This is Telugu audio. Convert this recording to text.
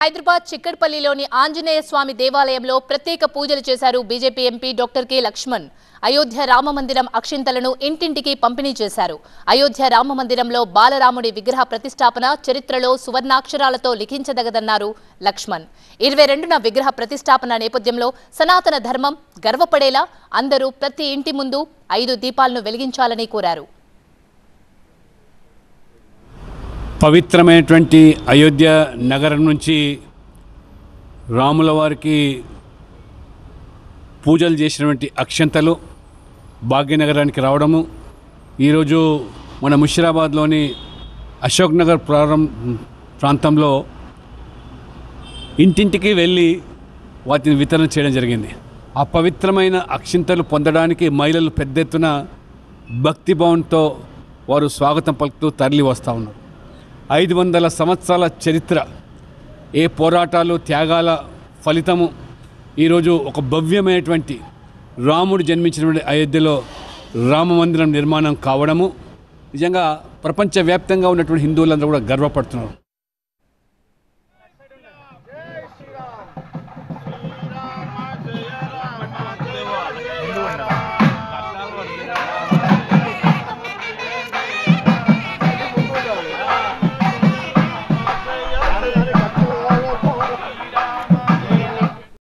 హైదరాబాద్ చిక్కడపల్లిలోని ఆంజనేయ స్వామి దేవాలయంలో ప్రత్యేక పూజలు చేశారు BJP MP doctor K Laxman. Ayodhya రామమందిరం అక్షింతలను ఇంటింటికి పంపిణీ చేశారు. అయోధ్య రామమందిరంలో బాలరాముడి విగ్రహ ప్రతిష్టాపన చరిత్రలో సువర్ణాక్షరాలతో లిఖించదగదన్నారు లక్ష్మణ్. 22న విగ్రహ ప్రతిష్టాపన నేపథ్యంలో సనాతన ధర్మం గర్వపడేలా అందరూ ప్రతి ఇంటి ముందు 5 దీపాలను వెలిగించాలని కోరారు. పవిత్రమైనటువంటి అయోధ్య నగరం నుంచి రాముల వారికి పూజలు చేసినటువంటి అక్షంతలు భాగ్యనగరానికి రావడము, ఈరోజు మన ముషిరాబాద్లోని అశోక్ నగర్ ప్రాంతంలో ఇంటింటికి వెళ్ళి వాటిని వితరణ చేయడం జరిగింది. ఆ పవిత్రమైన అక్షింతలు పొందడానికి మహిళలు పెద్ద ఎత్తున భక్తిభావంతో వారు స్వాగతం పలుకుతూ తరలి వస్తూ ఉన్నారు. 500 సంవత్సరాల చరిత్ర, ఏ పోరాటాలు త్యాగాల ఫలితము ఈరోజు ఒక భవ్యమైనటువంటి రాముడు జన్మించినటువంటి అయోధ్యలో రామమందిరం నిర్మాణం కావడము నిజంగా ప్రపంచవ్యాప్తంగా ఉన్నటువంటి హిందువులందరూ కూడా గర్వపడుతున్నారు.